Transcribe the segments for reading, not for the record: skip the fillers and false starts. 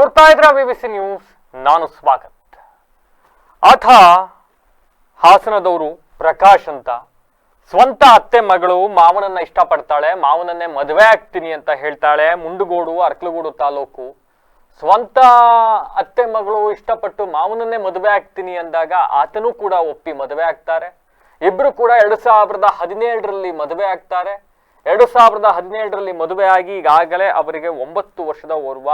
ನೋಡ್ತಾ ಇದ್ರ BBC news. ನಾನು ಸ್ವಾಗತ್. ಆತ ಹಾಸನದವರು ಪ್ರಕಾಶ್ ಅಂತ. ಸ್ವಂತ ಅತ್ತೆ ಮಗಳು ಮಾವನನ್ನ ಇಷ್ಟಪಡ್ತಾಳೆ, ಮಾವನನ್ನೇ ಮದುವೆ ಆಗ್ತೀನಿ ಅಂತ ಹೇಳ್ತಾಳೆ. ಮುಂಡಗೋಡು ಅರ್ಕಲಗೂಡು ತಾಲೂಕು. ಸ್ವಂತ ಅತ್ತೆ ಮಗಳು ಇಷ್ಟಪಟ್ಟು ಮಾವನನ್ನೇ ಮದುವೆ ಆಗ್ತೀನಿ ಅಂದಾಗ ಆತನೂ ಕೂಡ ಒಪ್ಪಿ ಮದುವೆ ಆಗ್ತಾರೆ. ಇಬ್ರು ಕೂಡ 2017ರಲ್ಲಿ ಮದುವೆ ಆಗ್ತಾರೆ. 2017ರಲ್ಲಿ ಮದುವೆ ಆಗಿ ಈಗಾಗಲೇ ಅವರಿಗೆ 9 ವರ್ಷದ ಓರ್ವ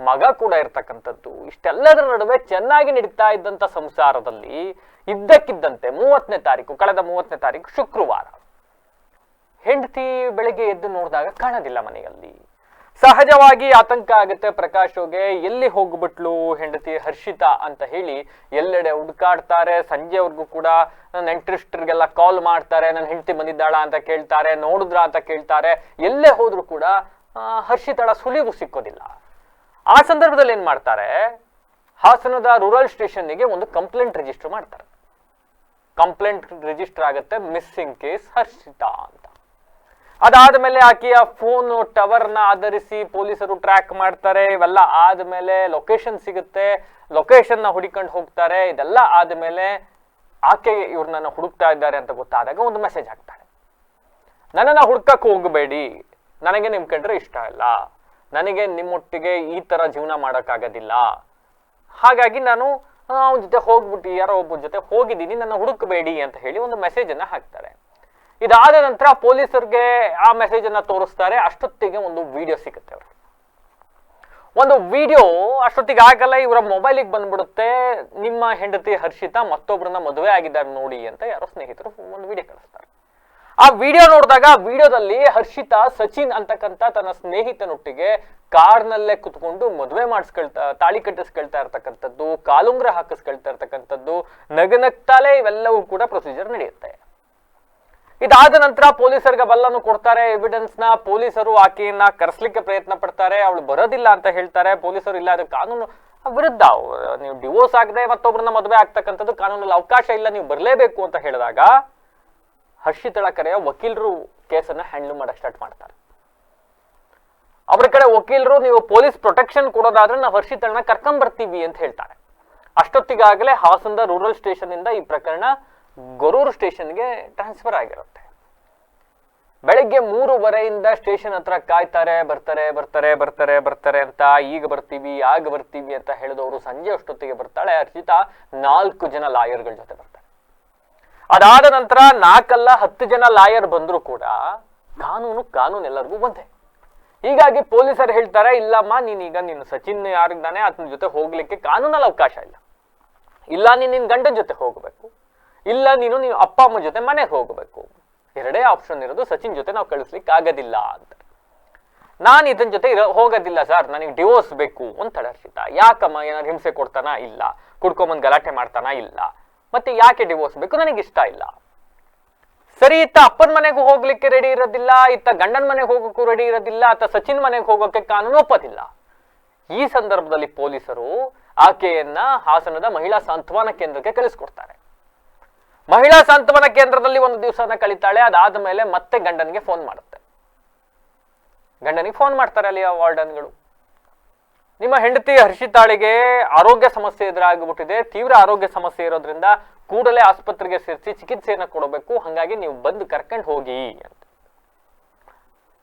ಮಗ ಕೂಡ ಇರ್ತಕ್ಕಂಥದ್ದು. ಇಷ್ಟೆಲ್ಲದರ ನಡುವೆ ಚೆನ್ನಾಗಿ ನಡೀತಾ ಇದ್ದಂತ ಸಂಸಾರದಲ್ಲಿ ಇದ್ದಕ್ಕಿದ್ದಂತೆ 30ನೇ ತಾರೀಕು, ಕಳೆದ 30ನೇ ತಾರೀಕು ಶುಕ್ರವಾರ, ಹೆಂಡತಿ ಬೆಳಗ್ಗೆ ಎದ್ದು ನೋಡಿದಾಗ ಕಾಣೋದಿಲ್ಲ ಮನೆಯಲ್ಲಿ. ಸಹಜವಾಗಿ ಆತಂಕ ಆಗುತ್ತೆ ಪ್ರಕಾಶ್ಗೆ. ಎಲ್ಲಿ ಹೋಗ್ಬಿಟ್ಲು ಹೆಂಡತಿ ಹರ್ಷಿತಾ ಅಂತ ಹೇಳಿ ಎಲ್ಲೆಡೆ ಹುಡುಕಾಡ್ತಾರೆ. ಸಂಜೆವರೆಗೂ ಕೂಡ ನೆಂಟರಿಷ್ಟರಿಗೆಲ್ಲ ಕಾಲ್ ಮಾಡ್ತಾರೆ, ನನ್ನ ಹೆಂಡತಿ ಬಂದಿದ್ದಾಳ ಅಂತ ಕೇಳ್ತಾರೆ, ನೋಡಿದ್ರ ಅಂತ ಕೇಳ್ತಾರೆ. ಎಲ್ಲೇ ಹೋದ್ರು ಕೂಡ ಹರ್ಷಿತಾಳ ಸುಳಿವು ಸಿಕ್ಕೋದಿಲ್ಲ. ಆ ಸಂದರ್ಭದಲ್ಲಿ ಏನ್ ಮಾಡ್ತಾರೆ, ಹಾಸನದ ರೂರಲ್ ಸ್ಟೇಷನ್ಗೆ ಒಂದು ಕಂಪ್ಲೇಂಟ್ ರಿಜಿಸ್ಟರ್ ಮಾಡ್ತಾರೆ. ಕಂಪ್ಲೇಂಟ್ ರಿಜಿಸ್ಟರ್ ಆಗುತ್ತೆ, ಮಿಸ್ಸಿಂಗ್ ಕೇಸ್ ಹರ್ಷಿತಾ ಅಂತ. ಅದಾದ್ಮೇಲೆ ಆಕೆಯ ಫೋನ್ ಟವರ್ನ ಆಧರಿಸಿ ಪೊಲೀಸರು ಟ್ರ್ಯಾಕ್ ಮಾಡ್ತಾರೆ. ಇವೆಲ್ಲ ಆದ್ಮೇಲೆ ಲೊಕೇಶನ್ ಸಿಗುತ್ತೆ, ಲೊಕೇಶನ್ ನ ಹುಡುಕೊಂಡು ಹೋಗ್ತಾರೆ. ಇದೆಲ್ಲ ಆದ್ಮೇಲೆ ಆಕೆ ಇವ್ರನ್ನ ಹುಡುಕ್ತಾ ಇದ್ದಾರೆ ಅಂತ ಗೊತ್ತಾದಾಗ ಒಂದು ಮೆಸೇಜ್ ಹಾಕ್ತಾರೆ, ನನ್ನನ್ನ ಹುಡ್ಕಕ್ ಹೋಗಬೇಡಿ, ನನಗೆ ನಿಮ್ ಕಂಡ್ರೆ ಇಷ್ಟ ಇಲ್ಲ, ನನಗೆ ನಿಮ್ಮೊಟ್ಟಿಗೆ ಈ ತರ ಜೀವನ ಮಾಡೋಕ್ಕಾಗೋದಿಲ್ಲ, ಹಾಗಾಗಿ ನಾನು ಅವನ ಜೊತೆ ಹೋಗ್ಬಿಟ್ಟು ಯಾರೋ ಒಬ್ಬನ ಜೊತೆ ಹೋಗಿದ್ದೀನಿ, ನನ್ನ ಹುಡುಕಬೇಡಿ ಅಂತ ಹೇಳಿ ಒಂದು ಮೆಸೇಜ್ ಅನ್ನ ಹಾಕ್ತಾರೆ. ಇದಾದ ನಂತರ ಪೊಲೀಸರಿಗೆ ಆ ಮೆಸೇಜ್ ಅನ್ನ ತೋರಿಸ್ತಾರೆ. ಅಷ್ಟೊತ್ತಿಗೆ ಒಂದು ವಿಡಿಯೋ ಸಿಗುತ್ತೆ ಅವ್ರಿಗೆ. ಒಂದು ವಿಡಿಯೋ ಅಷ್ಟೊತ್ತಿಗೆ ಆಗಲ್ಲ, ಇವರ ಮೊಬೈಲಿಗೆ ಬಂದ್ಬಿಡುತ್ತೆ. ನಿಮ್ಮ ಹೆಂಡತಿ ಹರ್ಷಿತಾ ಮತ್ತೊಬ್ಬರನ್ನ ಮದುವೆ ಆಗಿದ್ದಾರೆ ನೋಡಿ ಅಂತ ಯಾರೋ ಸ್ನೇಹಿತರು ಒಂದು ವಿಡಿಯೋ ಕಳಿಸ್ತಾರೆ. ಆ ವಿಡಿಯೋ ನೋಡಿದಾಗ ವಿಡಿಯೋದಲ್ಲಿ ಹರ್ಷಿತಾ ಸಚಿನ್ ಅಂತಕ್ಕಂಥ ತನ್ನ ಸ್ನೇಹಿತನೊಟ್ಟಿಗೆ ಕಾರ್ನಲ್ಲೇ ಕುತ್ಕೊಂಡು ಮದುವೆ ತಾಳಿ ಕಟ್ಟಿಸ್ಕೊಳ್ತಾ ಇರ್ತಕ್ಕಂಥದ್ದು, ಕಾಲುಂಗ್ರ ಹಾಕಿಸ್ಕೊಳ್ತಾ ಇರ್ತಕ್ಕಂಥದ್ದು, ನಗನಗ್ತಾಲೆ ಇವೆಲ್ಲವೂ ಕೂಡ ಪ್ರೊಸೀಜರ್ ನಡೆಯುತ್ತೆ. ಇದಾದ ನಂತರ ಪೊಲೀಸರಿಗೆ ಬಲ್ಲನ್ನು ಕೊಡ್ತಾರೆ, ಎವಿಡೆನ್ಸ್ ನ. ಪೊಲೀಸರು ಆಕೆಯನ್ನ ಕರೆಸ್ಲಿಕ್ಕೆ ಪ್ರಯತ್ನ ಪಡ್ತಾರೆ, ಅವಳು ಬರೋದಿಲ್ಲ ಅಂತ ಹೇಳ್ತಾರೆ. ಪೊಲೀಸರು ಇಲ್ಲ, ಅದು ಕಾನೂನು ವಿರುದ್ಧ, ನೀವು ಡಿವೋರ್ಸ್ ಆಗದೆ ಮತ್ತೊಬ್ಬರನ್ನ ಮದುವೆ ಆಗ್ತಕ್ಕಂಥದ್ದು ಕಾನೂನಲ್ಲಿ ಅವಕಾಶ ಇಲ್ಲ, ನೀವು ಬರಲೇಬೇಕು ಅಂತ ಹೇಳಿದಾಗ ಹರ್ಷಿತಳ ಕರೆಯ ವಕೀಲರು ಕೇಸನ್ನ ಹ್ಯಾಂಡಲ್ ಮಾಡಕ್ ಸ್ಟಾರ್ಟ್ ಮಾಡ್ತಾರೆ. ಅವ್ರ ಕಡೆ ವಕೀಲರು, ನೀವು ಪೊಲೀಸ್ ಪ್ರೊಟೆಕ್ಷನ್ ಕೊಡೋದಾದ್ರೆ ನಾವು ಹರ್ಷಿತಳನ್ನ ಕರ್ಕೊಂಡ್ ಬರ್ತೀವಿ ಅಂತ ಹೇಳ್ತಾರೆ. ಅಷ್ಟೊತ್ತಿಗಾಗಲೇ ಹಾಸನದ ರೂರಲ್ ಸ್ಟೇಷನ್ ಇಂದ ಈ ಪ್ರಕರಣ ಗೊರೂರು ಸ್ಟೇಷನ್ಗೆ ಟ್ರಾನ್ಸ್ಫರ್ ಆಗಿರುತ್ತೆ. ಬೆಳಗ್ಗೆ 3:30 ಸ್ಟೇಷನ್ ಹತ್ರ ಕಾಯ್ತಾರೆ, ಬರ್ತಾರೆ ಬರ್ತಾರೆ ಬರ್ತಾರೆ ಬರ್ತಾರೆ ಅಂತ. ಈಗ ಬರ್ತೀವಿ ಆಗ ಬರ್ತೀವಿ ಅಂತ ಹೇಳಿದವರು ಸಂಜೆ ಅಷ್ಟೊತ್ತಿಗೆ ಬರ್ತಾಳೆ. ಹರ್ಷಿತಾ 4 ಜನ ಲಾಯರ್ಗಳ ಜೊತೆ ಬರ್ತಾರೆ. ಅದಾದ ನಂತರ 4 ಅಲ್ಲ 10 ಜನ ಲಾಯರ್ ಬಂದ್ರು ಕೂಡ ಕಾನೂನು ಎಲ್ಲರಿಗೂ ಒಂದೇ. ಹೀಗಾಗಿ ಪೊಲೀಸರು ಹೇಳ್ತಾರೆ, ಇಲ್ಲಮ್ಮ ನೀನು ಸಚಿನ್ ಯಾರಿದ್ದಾನೆ ಆತನ ಜೊತೆ ಹೋಗ್ಲಿಕ್ಕೆ ಕಾನೂನಲ್ಲಿ ಅವಕಾಶ ಇಲ್ಲ. ಇಲ್ಲ ನಿನ್ನ ಗಂಡನ ಜೊತೆ ಹೋಗ್ಬೇಕು, ಇಲ್ಲ ನೀನು ಅಪ್ಪ ಅಮ್ಮ ಜೊತೆ ಮನೆಗೆ ಹೋಗಬೇಕು. ಎರಡೇ ಆಪ್ಷನ್ ಇರೋದು. ಸಚಿನ್ ಜೊತೆ ನಾವು ಕಳಿಸ್ಲಿಕ್ಕೆ ಆಗೋದಿಲ್ಲ ಅಂತ. ನಾನು ಇದನ್ ಜೊತೆ ಹೋಗೋದಿಲ್ಲ ಸರ್, ನನಗೆ ಡಿವೋರ್ಸ್ ಬೇಕು ಅಂತಾಳೆ ಹರ್ಷಿತಾ. ಯಾಕಮ್ಮ, ಏನಾದ್ರು ಹಿಂಸೆ ಕೊಡ್ತಾನ? ಇಲ್ಲ. ಕುಡ್ಕೊಂಬಂದ್ ಗಲಾಟೆ ಮಾಡ್ತಾನ? ಇಲ್ಲ. ಮತ್ತೆ ಯಾಕೆ ಡಿವೋರ್ಸ್ ಬೇಕು? ನನಗೆ ಇಷ್ಟ ಇಲ್ಲ. ಸರಿ, ಇತ್ತ ಅಪ್ಪನ ಮನೆಗೂ ಹೋಗ್ಲಿಕ್ಕೆ ರೆಡಿ ಇರೋದಿಲ್ಲ, ಇತ್ತ ಗಂಡನ ಮನೆಗೆ ಹೋಗೋಕ್ಕೂ ರೆಡಿ ಇರೋದಿಲ್ಲ, ಅತ್ತ ಸಚಿನ್ ಮನೆಗೆ ಹೋಗೋಕೆ ಕಾನೂನು ಒಪ್ಪೋದಿಲ್ಲ. ಈ ಸಂದರ್ಭದಲ್ಲಿ ಪೊಲೀಸರು ಆಕೆಯನ್ನ ಹಾಸನದ ಮಹಿಳಾ ಸಾಂತ್ವನ ಕೇಂದ್ರಕ್ಕೆ ಕಳಿಸ್ಕೊಡ್ತಾರೆ. ಮಹಿಳಾ ಸಾಂತ್ವನ ಕೇಂದ್ರದಲ್ಲಿ ಒಂದು ದಿವಸನ ಕಳೀತಾಳೆ. ಅದಾದ ಮೇಲೆ ಮತ್ತೆ ಗಂಡನಿಗೆ ಫೋನ್ ಮಾಡುತ್ತೆ. ಗಂಡನಿಗೆ ಫೋನ್ ಮಾಡ್ತಾರೆ ಅಲ್ಲಿಯ ವಾರ್ಡನ್ಗಳು, ನಿಮ್ಮ ಹೆಂಡತಿ ಹರ್ಷಿತಾಳಿಗೆ ಆರೋಗ್ಯ ಸಮಸ್ಯೆ ಎದುರಾಗ್ಬಿಟ್ಟಿದೆ, ತೀವ್ರ ಆರೋಗ್ಯ ಸಮಸ್ಯೆ ಇರೋದ್ರಿಂದ ಕೂಡಲೇ ಆಸ್ಪತ್ರೆಗೆ ಸೇರಿಸಿ ಚಿಕಿತ್ಸೆಯನ್ನ ಕೊಡಬೇಕು, ಹಾಗಾಗಿ ನೀವು ಬಂದು ಕರ್ಕೊಂಡು ಹೋಗಿ ಅಂತ.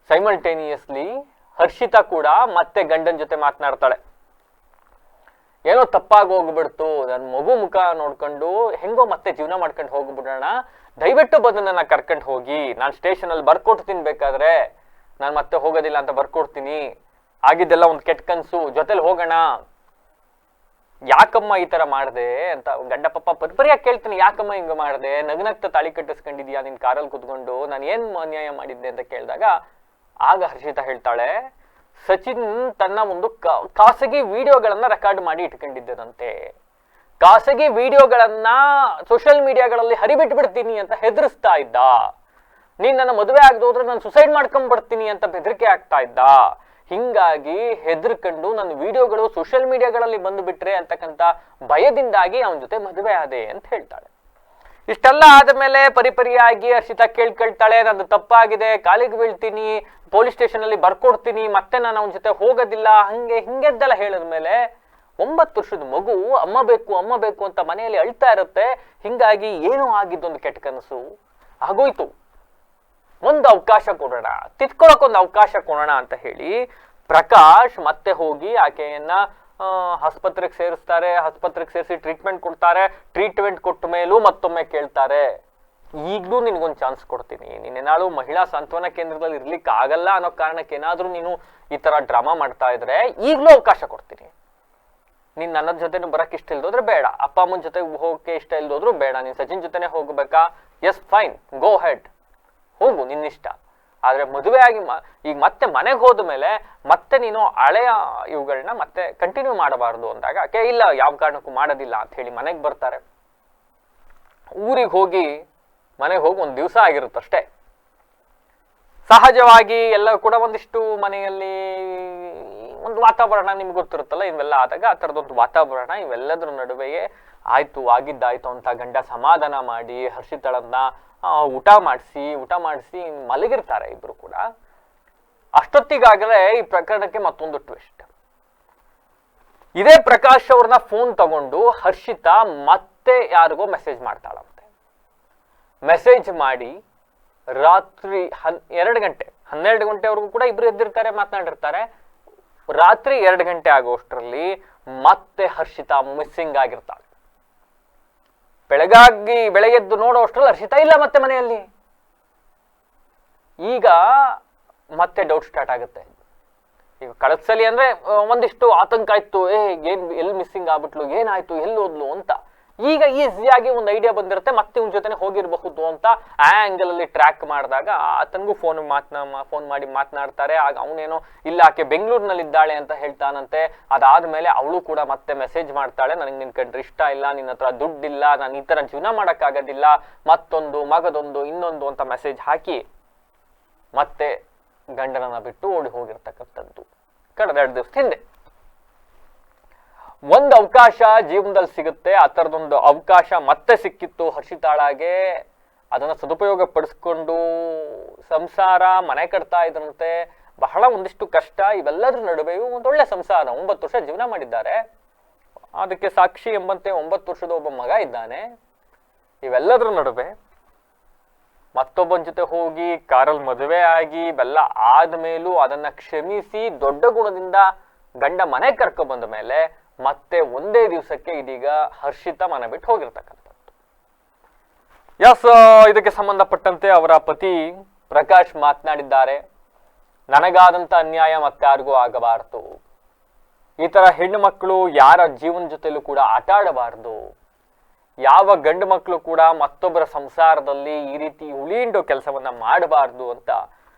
ಸೈಮಲ್ಟೇನಿಯಸ್ಲಿ ಹರ್ಷಿತಾ ಕೂಡ ಮತ್ತೆ ಗಂಡನ ಜೊತೆ ಮಾತನಾಡ್ತಾಳೆ. ಏನೋ ತಪ್ಪಾಗಿ ಹೋಗ್ಬಿಡ್ತು, ನನ್ನ ಮಗು ಮುಖ ನೋಡ್ಕೊಂಡು ಹೆಂಗೋ ಮತ್ತೆ ಜೀವನ ಮಾಡ್ಕೊಂಡು ಹೋಗ್ಬಿಡೋಣ, ದಯವಿಟ್ಟು ಬಂದು ನನ್ನ ಕರ್ಕೊಂಡು ಹೋಗಿ, ನಾನು ಸ್ಟೇಷನ್ ಅಲ್ಲಿ ಬರ್ಕೊಡ್ತೀನಿ, ಬೇಕಾದ್ರೆ ನಾನು ಮತ್ತೆ ಹೋಗೋದಿಲ್ಲ ಅಂತ ಬರ್ಕೊಡ್ತೀನಿ, ಆಗಿದ್ದೆಲ್ಲ ಒಂದು ಕೆಟ್ಟ ಕನ್ಸು, ಜೊತೆಲಿ ಹೋಗೋಣ, ಯಾಕಮ್ಮ ಈ ತರ ಮಾಡ್ದೆ ಅಂತ ಗಂಡ ಪಾಪ ಪರಿಪರಿಯಾಗಿ ಕೇಳ್ತೀನಿ, ಯಾಕಮ್ಮ ಹಿಂಗ ಮಾಡ್ದೆ, ನಗ್ನಗ್ತ ತಾಳಿ ಕಟ್ಟಿಸ್ಕೊಂಡಿದ್ಯಾ ನಿನ್ ಕಾರಲ್ಲಿ ಕುತ್ಕೊಂಡು, ನಾನು ಏನ್ ಅನ್ಯಾಯ ಮಾಡಿದ್ದೆ ಅಂತ ಕೇಳಿದಾಗ ಆಗ ಹರ್ಷಿತಾ ಹೇಳ್ತಾಳೆ, ಸಚಿನ್ ತನ್ನ ಒಂದು ಖಾಸಗಿ ವಿಡಿಯೋಗಳನ್ನ ರೆಕಾರ್ಡ್ ಮಾಡಿ ಇಟ್ಕೊಂಡಿದ್ದದಂತೆ, ಖಾಸಗಿ ವಿಡಿಯೋಗಳನ್ನ ಸೋಷಿಯಲ್ ಮೀಡಿಯಾಗಳಲ್ಲಿ ಹರಿಬಿಟ್ಬಿಡ್ತೀನಿ ಅಂತ ಹೆದರಿಸ್ತಾ ಇದ್ದ, ನೀನ್ ನನ್ನ ಮದುವೆ ಆಗದೋದ್ರೆ ನಾನು ಸುಸೈಡ್ ಮಾಡ್ಕೊಂಡ್ ಬರ್ತೀನಿ ಅಂತ ಬೆದರಿಕೆ ಆಗ್ತಾ ಇದ್ದ, ಹಿಂಗಾಗಿ ಹೆದರ್ಕೊಂಡು ನನ್ನ ವಿಡಿಯೋಗಳು ಸೋಷಿಯಲ್ ಮೀಡಿಯಾಗಳಲ್ಲಿ ಬಂದು ಬಿಟ್ರೆ ಅಂತಕ್ಕಂಥ ಭಯದಿಂದಾಗಿ ಅವನ ಜೊತೆ ಮದುವೆ ಆದೆ ಅಂತ ಹೇಳ್ತಾಳೆ. ಇಷ್ಟೆಲ್ಲ ಆದಮೇಲೆ ಪರಿಪರಿಯಾಗಿ ಹರ್ಷಿತಾ ಕೇಳ್ಕೊಳ್ತಾಳೆ, ನಂದು ತಪ್ಪಾಗಿದೆ, ಕಾಲಿಗೆ ಬೀಳ್ತೀನಿ, ಪೊಲೀಸ್ ಸ್ಟೇಷನ್ ಅಲ್ಲಿ ಬರ್ಕೊಡ್ತೀನಿ, ಮತ್ತೆ ನಾನು ಅವನ ಜೊತೆ ಹೋಗೋದಿಲ್ಲ, ಹಿಂಗೆದ್ದೆಲ್ಲ ಹೇಳಿದ್ಮೇಲೆ 9 ವರ್ಷದ ಮಗು ಅಮ್ಮ ಬೇಕು ಅಂತ ಮನೆಯಲ್ಲಿ ಅಳ್ತಾ ಇರುತ್ತೆ. ಹಿಂಗಾಗಿ ಏನೋ ಆಗಿದ್ದೊಂದು ಕೆಟ್ಟ ಕನಸು ಆಗೋಯ್ತು. ಒಂದು ಅವಕಾಶ ಕೊಡೋಣ, ತಿದ್ಕೊಳಕ್ಕೊಂದು ಅವಕಾಶ ಕೊಡೋಣ ಅಂತ ಹೇಳಿ ಪ್ರಕಾಶ್ ಮತ್ತೆ ಹೋಗಿ ಆಕೆಯನ್ನ ಆಸ್ಪತ್ರೆಗೆ ಸೇರಿಸ್ತಾರೆ. ಆಸ್ಪತ್ರೆಗೆ ಸೇರಿಸಿ ಟ್ರೀಟ್ಮೆಂಟ್ ಕೊಡ್ತಾರೆ. ಟ್ರೀಟ್ಮೆಂಟ್ ಕೊಟ್ಟ ಮೇಲೂ ಮತ್ತೊಮ್ಮೆ ಕೇಳ್ತಾರೆ, ಈಗಲೂ ನಿನಗೊಂದು ಚಾನ್ಸ್ ಕೊಡ್ತೀನಿ, ನೀನೇನಾಳು ಮಹಿಳಾ ಸಾಂತ್ವನ ಕೇಂದ್ರದಲ್ಲಿ ಇರ್ಲಿಕ್ಕೆ ಆಗಲ್ಲ ಅನ್ನೋ ಕಾರಣಕ್ಕೆ ಏನಾದ್ರೂ ನೀನು ಈ ತರ ಡ್ರಾಮಾ ಮಾಡ್ತಾ ಇದ್ರೆ ಈಗಲೂ ಅವಕಾಶ ಕೊಡ್ತೀನಿ. ನೀನ್ ನನ್ನ ಜೊತೆನೂ ಬರಕ್ ಇಷ್ಟ ಇಲ್ದೋದ್ರೆ ಬೇಡ, ಅಪ್ಪ ಅಮ್ಮನ ಜೊತೆ ಹೋಗಕ್ಕೆ ಇಷ್ಟ ಇಲ್ದೋದ್ರು ಬೇಡ, ನೀನ್ ಸಚಿನ್ ಜೊತೆನೆ ಹೋಗ್ಬೇಕಾ, ಎಸ್ ಫೈನ್, ಗೋ ಹೆಡ್, ಹೋಗು, ನಿನ್ನಿಷ್ಟ. ಆದ್ರೆ ಮದುವೆ ಆಗಿ ಈಗ ಮತ್ತೆ ಮನೆಗೆ ಹೋದ ಮೇಲೆ ಮತ್ತೆ ನೀನು ಹಳೆಯ ಇವುಗಳನ್ನ ಮತ್ತೆ ಕಂಟಿನ್ಯೂ ಮಾಡಬಾರ್ದು ಅಂದಾಗ ಆಕೆ ಇಲ್ಲ, ಯಾವ ಕಾರಣಕ್ಕೂ ಮಾಡೋದಿಲ್ಲ ಅಂತ ಹೇಳಿ ಮನೆಗೆ ಬರ್ತಾರೆ. ಊರಿಗೆ ಹೋಗಿ ಮನೆಗೆ ಹೋಗಿ 1 ದಿವಸ ಆಗಿರುತ್ತಷ್ಟೇ. ಸಹಜವಾಗಿ ಎಲ್ಲ ಕೂಡ ಒಂದಿಷ್ಟು ಮನೆಯಲ್ಲಿ ಒಂದು ವಾತಾವರಣ ನಿಮ್ಗೆ ಗೊತ್ತಿರುತ್ತಲ್ಲ, ಇವೆಲ್ಲ ಆದಾಗ ಆ ಥರದೊಂದು ವಾತಾವರಣ, ಇವೆಲ್ಲದ್ರ ನಡುವೆಯೇ ಆಯ್ತು ಆಗಿದ್ದಾಯ್ತು ಅಂತ ಗಂಡ ಸಮಾಧಾನ ಮಾಡಿ ಹರ್ಷಿತಳನ್ನ ಊಟ ಮಾಡಿಸಿ ಮಲಗಿರ್ತಾರೆ ಇಬ್ರು ಕೂಡ. ಅಷ್ಟೊತ್ತಿಗಾಗಲೇ ಈ ಪ್ರಕರಣಕ್ಕೆ ಮತ್ತೊಂದು ಟ್ವಿಸ್ಟ್. ಇದೇ ಪ್ರಕಾಶ್ ಅವ್ರನ್ನ ಫೋನ್ ತಗೊಂಡು ಹರ್ಷಿತಾ ಮತ್ತೆ ಯಾರಿಗೋ ಮೆಸೇಜ್ ಮಾಡ್ತಾಳಂತೆ. ಮೆಸೇಜ್ ಮಾಡಿ ರಾತ್ರಿ 12 ಗಂಟೆವರೆಗೂ ಕೂಡ ಇಬ್ರು ಎದ್ದಿರ್ತಾರೆ, ಮಾತನಾಡಿರ್ತಾರೆ. ರಾತ್ರಿ 2 ಗಂಟೆ ಆಗೋಷ್ಟರಲ್ಲಿ ಮತ್ತೆ ಹರ್ಷಿತಾ ಮಿಸ್ಸಿಂಗ್ ಆಗಿರ್ತಾಳೆ. ಬೆಳಗ್ಗೆದ್ದು ನೋಡೋ ಅಷ್ಟ್ರಲ್ಲಿ ಹರ್ಷಿತಾ ಇಲ್ಲ ಮತ್ತೆ ಮನೆಯಲ್ಲಿ. ಈಗ ಮತ್ತೆ ಡೌಟ್ ಸ್ಟಾರ್ಟ್ ಆಗುತ್ತೆ. ಈಗ ಕಳಸಲಿ ಅಂದ್ರೆ ಒಂದಿಷ್ಟು ಆತಂಕ ಇತ್ತು, ಎಲ್ಲಿ ಮಿಸ್ಸಿಂಗ್ ಆಗ್ಬಿಟ್ಲು, ಏನಾಯ್ತು, ಎಲ್ಲಿ ಹೋದ್ಲು ಅಂತ. ಈಗ ಈಸಿಯಾಗಿ ಒಂದು ಐಡಿಯಾ ಬಂದಿರುತ್ತೆ, ಮತ್ತೆ ಇವ್ನ ಜೊತೆ ಹೋಗಿರಬಹುದು ಅಂತ ಆ ಆಂಗಲ್ ಅಲ್ಲಿ ಟ್ರ್ಯಾಕ್ ಮಾಡಿದಾಗ ಆತನಿಗೂ ಫೋನ್ ಮಾಡಿ ಮಾತನಾಡ್ತಾರೆ. ಆಗ ಅವನೇನೋ ಇಲ್ಲ ಆಕೆ ಬೆಂಗಳೂರಿನಲ್ಲಿ ಇದ್ದಾಳೆ ಅಂತ ಹೇಳ್ತಾನಂತೆ. ಅದಾದ್ಮೇಲೆ ಅವಳು ಕೂಡ ಮತ್ತೆ ಮೆಸೇಜ್ ಮಾಡ್ತಾಳೆ, ನನಗೆ ನಿನ್ ಕಂಡ್ರೆ ಇಷ್ಟ ಇಲ್ಲ, ನಿನ್ನ ಹತ್ರ ದುಡ್ಡಿಲ್ಲ, ನಾನು ಈ ತರ ಜೀವನ ಮಾಡಕ್ಕಾಗೋದಿಲ್ಲ, ಮತ್ತೊಂದು ಮಗದೊಂದು ಇನ್ನೊಂದು ಅಂತ ಮೆಸೇಜ್ ಹಾಕಿ ಮತ್ತೆ ಗಂಡನನ್ನ ಬಿಟ್ಟು ಓಡಿ ಹೋಗಿರ್ತಕ್ಕಂಥದ್ದು ಕಳೆದ 2 ದಿವಸದ ಹಿಂದೆ. ಒಂದು ಅವಕಾಶ ಜೀವನದಲ್ಲಿ ಸಿಗುತ್ತೆ, ಆ ಥರದೊಂದು ಅವಕಾಶ ಮತ್ತೆ ಸಿಕ್ಕಿತ್ತು ಹರ್ಷಿತಾಳಾಗೆ. ಅದನ್ನ ಸದುಪಯೋಗ ಪಡಿಸ್ಕೊಂಡು ಸಂಸಾರ ಮನೆ ಕಟ್ತಾ ಇದ್ರಂತೆ. ಬಹಳ ಒಂದಿಷ್ಟು ಕಷ್ಟ, ಇವೆಲ್ಲದ್ರ ನಡುವೆಯೂ ಒಂದೊಳ್ಳೆ ಸಂಸಾರ, 9 ವರ್ಷ ಜೀವನ ಮಾಡಿದ್ದಾರೆ. ಅದಕ್ಕೆ ಸಾಕ್ಷಿ ಎಂಬಂತೆ 9 ವರ್ಷದ ಒಬ್ಬ ಮಗ ಇದ್ದಾನೆ. ಇವೆಲ್ಲದ್ರ ನಡುವೆ ಮತ್ತೊಬ್ಬನ ಜೊತೆ ಹೋಗಿ ಕಾರಲ್ಲಿ ಮದುವೆ ಆಗಿ ಇವೆಲ್ಲ ಆದ್ಮೇಲೂ ಅದನ್ನ ಕ್ಷಮಿಸಿ ದೊಡ್ಡ ಗುಣದಿಂದ ಗಂಡ ಮನೆ ಕರ್ಕೊ ಬಂದ ಮೇಲೆ ಮತ್ತೆ ಒಂದೇ ದಿವಸಕ್ಕೆ ಇದೀಗ ಹರ್ಷಿತಾ ಮನೆ ಬಿಟ್ಟು ಹೋಗಿರ್ತಕ್ಕಂಥದ್ದು. ಇದಕ್ಕೆ ಸಂಬಂಧಪಟ್ಟಂತೆ ಅವರ ಪತಿ ಪ್ರಕಾಶ್ ಮಾತನಾಡಿದ್ದಾರೆ, ನನಗಾದಂತ ಅನ್ಯಾಯ ಮತ್ತೆ ಯಾರಿಗೂ ಆಗಬಾರದು, ಈ ತರ ಹೆಣ್ಣು ಮಕ್ಕಳು ಯಾರ ಜೀವನ ಜೊತೆಲೂ ಕೂಡ ಆಟ ಆಡಬಾರ್ದು, ಯಾವ ಗಂಡು ಮಕ್ಕಳು ಕೂಡ ಮತ್ತೊಬ್ಬರ ಸಂಸಾರದಲ್ಲಿ ಈ ರೀತಿ ಉಳಿಂಡೋ ಕೆಲಸವನ್ನ ಮಾಡಬಾರ್ದು ಅಂತ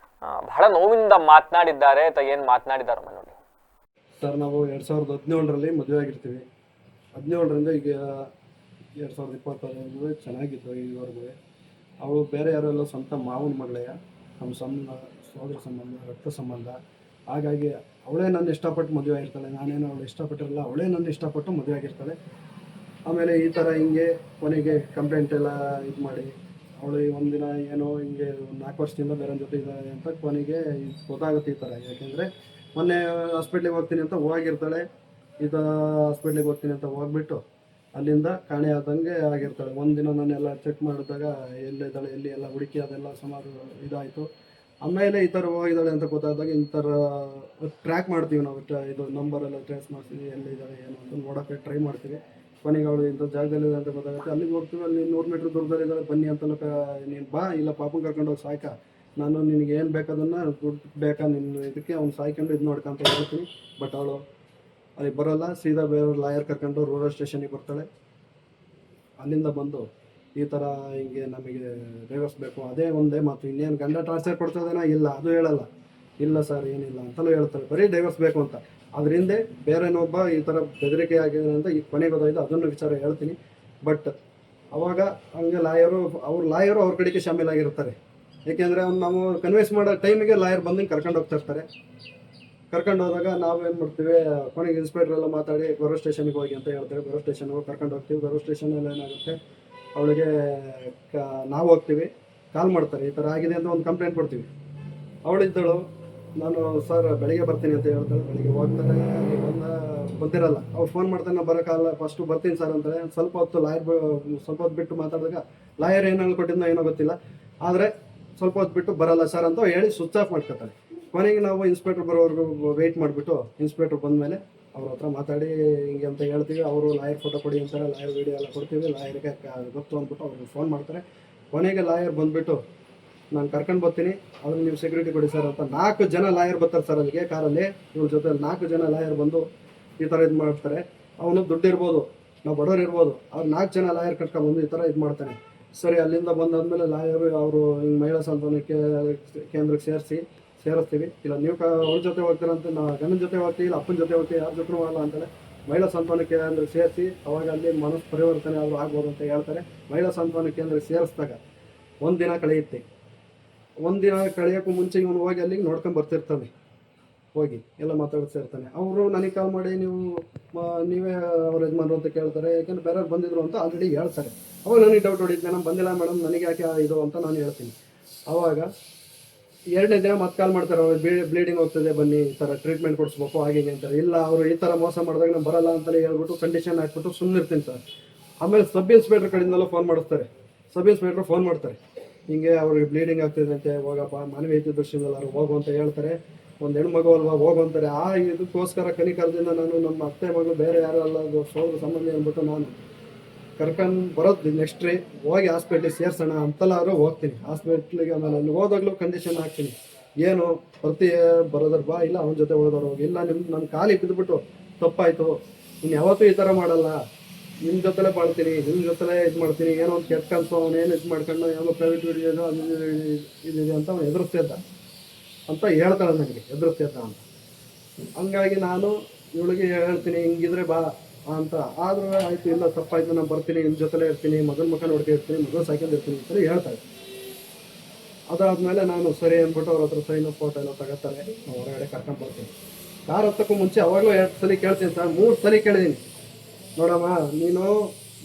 ಬಹಳ ನೋವಿನಿಂದ ಮಾತನಾಡಿದ್ದಾರೆ. ಏನ್ ಮಾತನಾಡಿದ್ದಾರೆ ನೋಡಿ ಸರ್. ನಾವು 2017ರಲ್ಲಿ ಮದುವೆ ಆಗಿರ್ತೀವಿ. 17ರಿಂದ ಈಗ 2020 ಚೆನ್ನಾಗಿತ್ತು ಈವರೆಗೂ. ಅವಳು ಬೇರೆ ಯಾರೆಲ್ಲ ಸ್ವಂತ ಮಾವನ ಮಗಳಯ್ಯ, ನಮ್ಮ ಸೋದರ ಸಂಬಂಧ, ರಕ್ತ ಸಂಬಂಧ. ಹಾಗಾಗಿ ಅವಳೇ ನನ್ನ ಇಷ್ಟಪಟ್ಟು ಮದುವೆ ಆಗಿರ್ತಾಳೆ, ನಾನೇನು ಅವಳು ಇಷ್ಟಪಟ್ಟಿರಲ್ಲ, ಅವಳೇ ನನ್ನ ಇಷ್ಟಪಟ್ಟು ಮದುವೆ ಆಗಿರ್ತಾಳೆ. ಆಮೇಲೆ ಈ ಥರ ಹಿಂಗೆ ಕೊನೆಗೆ ಕಂಪ್ಲೇಂಟ್ ಎಲ್ಲ ಇದು ಮಾಡಿ ಅವಳು ಒಂದಿನ ಏನೋ ಹಿಂಗೆ 4 ವರ್ಷದಿಂದ ಬೇರೆ ಜೊತೆ ಇದ್ದಾರೆ ಅಂತ ಕೊನೆಗೆ ಗೊತ್ತಾಗುತ್ತೆ ಈ ಥರ. ಯಾಕೆಂದರೆ ಮೊನ್ನೆ ಹಾಸ್ಪಿಟ್ಲಿಗೆ ಹೋಗ್ತೀನಿ ಅಂತ ಹೋಗಿರ್ತಾಳೆ, ಈ ಥರ ಹಾಸ್ಪಿಟ್ಲಿಗೆ ಹೋಗ್ತೀನಿ ಅಂತ ಹೋಗ್ಬಿಟ್ಟು ಅಲ್ಲಿಂದ ಕಾಣೆ ಆದಂಗೆ ಆಗಿರ್ತಾಳೆ. ಒಂದಿನ ನಾನೆಲ್ಲ ಚೆಕ್ ಮಾಡಿದಾಗ ಎಲ್ಲಿದ್ದಾಳೆ ಎಲ್ಲಿ ಎಲ್ಲ ಹುಡುಕಿ ಅದೆಲ್ಲ ಸುಮಾರು ಇದಾಯಿತು. ಆಮೇಲೆ ಈ ಥರ ಹೋಗಿದ್ದಾಳೆ ಅಂತ ಗೊತ್ತಾದಾಗ ಈ ಥರ ಟ್ರ್ಯಾಕ್ ಮಾಡ್ತೀವಿ ನಾವು, ಇದು ನಂಬರೆಲ್ಲ ಟ್ರೇಸ್ ಮಾಡ್ತೀವಿ, ಎಲ್ಲಿದ್ದಾಳೆ ಏನು ಅಂತ ನೋಡೋಕ್ಕೆ ಟ್ರೈ ಮಾಡ್ತೀವಿ. ಕೊನೆಗೆ ಅವಳು ಇಂಥ ಜಾಗದಲ್ಲಿದೆ ಅಂತ ಗೊತ್ತಾಗುತ್ತೆ. ಅಲ್ಲಿಗೆ ಹೋಗ್ತೀವಿ, ಅಲ್ಲಿ 100 ಮೀಟ್ರ್ ದೂರದಲ್ಲಿದ್ದಾಳೆ, ಬನ್ನಿ ಅಂತಲೂ ನೀನು ಬಾ, ಇಲ್ಲ ಪಾಪನ ಕರ್ಕೊಂಡು ಹೋಗಿ ಸಾಯ್ಕ, ನಾನು ನಿನಗೆ ಏನು ಬೇಕಾದನ್ನು ದುಡ್ಡು ಬೇಕಾ ನಿನ್ನ ಇದಕ್ಕೆ ಅವ್ನು ಸಾಯ್ಕೊಂಡು ಇದು ನೋಡ್ಕೊಂತ ಹೇಳ್ತೀನಿ. ಬಟ್ ಅವಳು ಅಲ್ಲಿ ಬರೋಲ್ಲ, ಸೀದಾ ಬೇರೆ ಲಾಯರ್ ಕರ್ಕೊಂಡು ರೂರಲ್ ಸ್ಟೇಷನಿಗೆ ಬರ್ತಾಳೆ. ಅಲ್ಲಿಂದ ಬಂದು ಈ ಥರ ಹಿಂಗೆ ನಮಗೆ ಡೈವರ್ಸ್ ಬೇಕು, ಅದೇ ಒಂದೇ ಮಾತು, ಇನ್ನೇನು ಗಂಡ ಟಾರ್ಚರ್ ಕೊಡ್ತದೇನೋ ಇಲ್ಲ ಅದು ಹೇಳಲ್ಲ, ಇಲ್ಲ ಸರ್ ಏನಿಲ್ಲ ಅಂತಲೂ ಹೇಳ್ತಾರೆ, ಬರೀ ಡೈವರ್ಸ್ ಬೇಕು ಅಂತ. ಅದ್ರ ಹಿಂದೆ ಬೇರೆನೊಬ್ಬ ಈ ಥರ ಬೆದರಿಕೆ ಆಗಿದೆ ಅಂತ ಈಗ ಕೊನೆಗೆ ಗೊತ್ತಾಯಿತು, ಅದನ್ನು ವಿಚಾರ ಹೇಳ್ತೀನಿ. ಬಟ್ ಅವಾಗ ಹಂಗೆ ಲಾಯರು ಅವ್ರ ಕಡೆಗೆ ಶಾಮೀಲಾಗಿರ್ತಾರೆ. ಏಕೆಂದರೆ ಅವ್ನು ನಾವು ಕನ್ವಿನ್ಸ್ ಮಾಡೋ ಟೈಮಿಗೆ ಲಾಯರ್ ಬಂದು ಕರ್ಕೊಂಡು ಹೋಗ್ತಿರ್ತಾರೆ. ಕರ್ಕೊಂಡು ಹೋದಾಗ ನಾವೇನು ಮಾಡ್ತೀವಿ, ಕೊನೆಗೆ ಇನ್ಸ್ಪೆಕ್ಟರ್ ಎಲ್ಲ ಮಾತಾಡಿ ಗೌರವ ಸ್ಟೇಷನ್ಗೆ ಹೋಗಿ ಅಂತ ಹೇಳ್ತಾರೆ. ಗೌರವ ಸ್ಟೇಷನ್ಗೆ ಹೋಗಿ ಕರ್ಕೊಂಡು ಹೋಗ್ತೀವಿ. ಗೌರವ ಸ್ಟೇಷನಲ್ಲಿ ಏನಾಗುತ್ತೆ, ಅವಳಿಗೆ ನಾವು ಹೋಗ್ತೀವಿ, ಕಾಲ್ ಮಾಡ್ತಾರೆ, ಈ ಥರ ಆಗಿದೆ ಅಂತ ಒಂದು ಕಂಪ್ಲೇಂಟ್ ಕೊಡ್ತೀವಿ. ಅವಳಿದ್ದಳು ನಾನು ಸರ್ ಬೆಳಿಗ್ಗೆ ಬರ್ತೀನಿ ಅಂತ ಹೇಳ್ತಾರೆ, ಬೆಳಿಗ್ಗೆ ಹೋಗ್ತಾರೆ, ಅಲ್ಲಿ ಬಂದಿರಲ್ಲ. ಅವ್ರು ಫೋನ್ ಮಾಡ್ತಾನೆ, ನಾನು ಬರೋಕ್ಕಾಗಲ್ಲ, ಫಸ್ಟು ಬರ್ತೀನಿ ಸರ್ ಅಂತಾರೆ. ಸ್ವಲ್ಪ ಹೊತ್ತು ಸ್ವಲ್ಪ ಹೊತ್ತು ಬಿಟ್ಟು ಮಾತಾಡಿದಾಗ ಲಾಯರ್ ಏನು ಹೇಳ್ಕೊಟ್ಟಿದ್ನೋ ಏನೋ ಗೊತ್ತಿಲ್ಲ, ಆದರೆ ಸ್ವಲ್ಪ ಹೊತ್ತು ಬಿಟ್ಟು ಬರಲ್ಲ ಸರ್ ಅಂತ ಹೇಳಿ ಸ್ವಿಚ್ ಆಫ್ ಮಾಡ್ಕೊತಾರೆ. ಕೊನೆಗೆ ನಾವು ಇನ್ಸ್ಪೆಕ್ಟ್ರ್ ಬರೋವರೆಗೂ ವೆಯ್ಟ್ ಮಾಡಿಬಿಟ್ಟು ಇನ್ಸ್ಪೆಕ್ಟ್ರ್ ಬಂದಮೇಲೆ ಅವ್ರ ಹತ್ರ ಮಾತಾಡಿ ಹಿಂಗೆ ಅಂತ ಹೇಳ್ತೀವಿ. ಅವರು ಲಾಯರ್ ಫೋಟೋ ಕೊಡಿ ಅಂತಾರೆ, ಲಾಯರ್ ವೀಡಿಯೋ ಎಲ್ಲ ಕೊಡ್ತೀವಿ. ಲಾಯರ್ಗೆ ಗೊತ್ತು ಅಂದ್ಬಿಟ್ಟು ಅವ್ರಿಗೆ ಫೋನ್ ಮಾಡ್ತಾರೆ. ಕೊನೆಗೆ ಲಾಯರ್ ಬಂದುಬಿಟ್ಟು ನಾನು ಕರ್ಕೊಂಡು ಬರ್ತೀನಿ, ಅವ್ರಿಗೆ ನೀವು ಸೆಕ್ಯೂರಿಟಿ ಕೊಡಿ ಸರ್ ಅಂತ 4 ಜನ ಲಾಯರ್ ಬರ್ತಾರೆ ಸರ್ ಅಲ್ಲಿಗೆ ಕಾರಲ್ಲಿ. ಇವ್ರ ಜೊತೆ 4 ಜನ ಲಾಯರ್ ಬಂದು ಈ ಥರ ಇದು ಮಾಡ್ತಾರೆ. ಅವನು ದುಡ್ಡು ಇರ್ಬೋದು, ನಾವು ಬಡವ್ರು ಇರ್ಬೋದು, ಅವ್ರು 4 ಜನ ಲಾಯರ್ ಕರ್ಕೊಂಡ್ಬಂದು ಈ ಥರ ಇದು ಮಾಡ್ತಾನೆ. ಸರಿ, ಅಲ್ಲಿಂದ ಬಂದಾದ್ಮೇಲೆ ಲಾಯರು ಅವರು ಹಿಂಗೆ ಮಹಿಳಾ ಸಾಂತ್ವನಕ್ಕೆ ಕೇಂದ್ರಕ್ಕೆ ಸೇರಿಸ್ತೀವಿ. ಇಲ್ಲ ನೀವು ಅವ್ರ ಜೊತೆ ಹೋಗ್ತೀರಂತ, ನಾವು ಗಂಡನ ಜೊತೆ ಹೋಗ್ತೀವಿ, ಇಲ್ಲ ಅಪ್ಪನ ಜೊತೆ ಹೋಗ್ತೀವಿ, ಯಾರ ಜೊತೆ ಹೋಗಲ್ಲ ಅಂತಾರೆ. ಮಹಿಳಾ ಸಾಂತ್ವನ ಕೇಂದ್ರಕ್ಕೆ ಸೇರಿಸಿ ಅವಾಗ ಅಲ್ಲಿ ಮನಸ್ಸು ಪರಿವರ್ತನೆ ಆದರೂ ಆಗ್ಬೋದು ಅಂತ ಹೇಳ್ತಾರೆ. ಮಹಿಳಾ ಸಾಂತ್ವನ ಕೇಂದ್ರಕ್ಕೆ ಸೇರಿಸಿದಾಗ 1 ದಿನ ಕಳೆಯುತ್ತೆ. 1 ದಿನ ಕಳೆಯೋಕ್ಕೂ ಮುಂಚೆ ಇವನು ಹೋಗಿ ಅಲ್ಲಿಗೆ ನೋಡ್ಕೊಂಡು ಬರ್ತಿರ್ತಾನೆ, ಹೋಗಿ ಎಲ್ಲ ಮಾತಾಡ್ತಿರ್ತಾನೆ. ಅವರು ನನಗೆ ಕಾಲ್ ಮಾಡಿ ನೀವೇ ಅವ್ರ ಯಜಮಾನ್ರು ಅಂತ ಕೇಳ್ತಾರೆ, ಯಾಕೆಂದ್ರೆ ಬೇರೆಯವ್ರು ಬಂದಿದ್ರು ಅಂತ ಆಲ್ರೆಡಿ ಹೇಳ್ತಾರೆ. ಅವಾಗ ನನಗೆ ಡೌಟ್ ಹೊಡಿದ್ದೆ, ನಾನು ಬಂದಿಲ್ಲ ಮೇಡಮ್, ನನಗೆ ಯಾಕೆ ಇದು ಅಂತ ನಾನು ಹೇಳ್ತೀನಿ. ಆವಾಗ 2ನೇ ದಿನ ಮತ್ತೆ ಕಾಲ್ ಮಾಡ್ತಾರೆ, ಅವ್ರು ಬ್ಲೀಡಿಂಗ್ ಹೋಗ್ತದೆ, ಬನ್ನಿ ಈ ಥರ ಟ್ರೀಟ್ಮೆಂಟ್ ಕೊಡಿಸ್ಬೇಕು ಹಾಗೆ ಅಂತಾರೆ. ಇಲ್ಲ, ಅವರು ಈ ಥರ ಮೋಸ ಮಾಡಿದಾಗ ನಾನು ಬರಲ್ಲ ಅಂತಲೇ ಹೇಳ್ಬಿಟ್ಟು ಕಂಡೀಷನ್ ಹಾಕ್ಬಿಟ್ಟು ಸುಮ್ಮನಿರ್ತೀನಿ ಸರ್. ಆಮೇಲೆ ಸಬ್ ಇನ್ಸ್ಪೆಕ್ಟ್ರ್ ಕಡೆಯಿಂದಲೂ ಫೋನ್ ಮಾಡಿಸ್ತಾರೆ. ಸಬ್ ಇನ್ಸ್ಪೆಕ್ಟ್ರ್ ಫೋನ್ ಮಾಡ್ತಾರೆ, ಹಿಂಗೆ ಅವ್ರಿಗೆ ಬ್ಲೀಡಿಂಗ್ ಆಗ್ತಿದೆ ಅಂತೆ, ಹೋಗಪ್ಪ ಮಾನವೀಯತೆ ದೃಷ್ಟಿಯಿಂದಲ್ಲಾರು ಹೋಗು ಅಂತ ಹೇಳ್ತಾರೆ. ಒಂದು ಹೆಣ್ಮಗು ಅಲ್ವಾ, ಹೋಗು ಅಂತಾರೆ. ಇದಕ್ಕೋಸ್ಕರ ಕನಿಕರದಿಂದ ನಾನು ನಮ್ಮ ಅತ್ತೆ ಮಗಳು ಬೇರೆ ಯಾರು ಅಲ್ಲ, ಅದು ಸೋದರ ಸಂಬಂಧಿ ಅಂದ್ಬಿಟ್ಟು ನಾನು ಕರ್ಕೊಂಡು ಬರೋದು ನೆಕ್ಸ್ಟ್ ಡೇ ಹೋಗಿ ಹಾಸ್ಪಿಟ್ಲಿಗೆ ಸೇರ್ಸೋಣ ಅಂತಲಾದ್ರೂ ಹೋಗ್ತೀನಿ ಹಾಸ್ಪಿಟ್ಲಿಗೆ. ಆಮೇಲೆ ಅಲ್ಲಿ ಹೋದಾಗಲೂ ಕಂಡೀಷನ್ ಹಾಕ್ತೀನಿ, ಏನು ಬರೋದ್ರ ಬಾ, ಇಲ್ಲ ಅವನ ಜೊತೆ ಹೋಗೋರು ಹೋಗಿ, ಇಲ್ಲ ನನ್ನ ಕಾಲಿಗೆ ಬಿದ್ದುಬಿಟ್ಟು ತಪ್ಪಾಯಿತು, ಇನ್ನು ಯಾವತ್ತೂ ಈ ಥರ ಮಾಡಲ್ಲ, ನಿಮ್ಮ ಜೊತೆಲೇ ಬಾಳ್ತೀನಿ, ನಿಮ್ಮ ಜೊತೆಲೇ ಇದು ಮಾಡ್ತೀನಿ, ಏನೋ ಒಂದು ಕೆಟ್ಟ ಕನಸು ಅವನೇನು ಇದು ಮಾಡ್ಕೊಂಡು ಏನೋ ಪ್ರೈವೇಟ್ ವಿಡಿಯೋ ಅದು ಇದಿದೆ ಅಂತ ಅವ್ನು ಎದುರಿಸ್ತಿದ್ದ ಅಂತ ಹೇಳ್ತಾಳೆ ನನಗೆ, ಎದುರಿಸ್ತಿದ್ದ ಅಂತ. ಹಂಗಾಗಿ ನಾನು ಇವಳಿಗೆ ಹೇಳ್ತೀನಿ, ಹಿಂಗಿದ್ರೆ ಬಾ ಅಂತ. ಆದ್ರೂ ಆಯಿತು, ಇಲ್ಲ ತಪ್ಪಾಯ್ತು, ನಾನು ಬರ್ತೀನಿ, ನಿಮ್ಮ ಜೊತೆಲೇ ಇರ್ತೀನಿ, ಮಗನ ಮುಖ ನೋಡ್ಕೊಂಡಿರ್ತೀನಿ, ಮಗನ ಸಾಕೊಂಡಿರ್ತೀನಿ ಅಂತಲೇ ಹೇಳ್ತಾಳೆ. ಅದಾದಮೇಲೆ ನಾನು ಸರಿ ಅಂದ್ಬಿಟ್ಟು ಅವ್ರ ಹತ್ರ ಸೈನು ಫೋಟೋ ಎಲ್ಲ ತಗೋತಾರೆ, ಹೊರಗಡೆ ಕರ್ಕೊಂಡು ಬರ್ತೀನಿ. ಕಾರ್ ಹತ್ತಕ್ಕೂ ಮುಂಚೆ ಅವಾಗಲೂ 2 ಸಲ ಕೇಳ್ತೀನಿ ಸರ್, 3 ಸಲ ಕೇಳಿದ್ದೀನಿ. ನೋಡಮ್ಮ, ನೀನು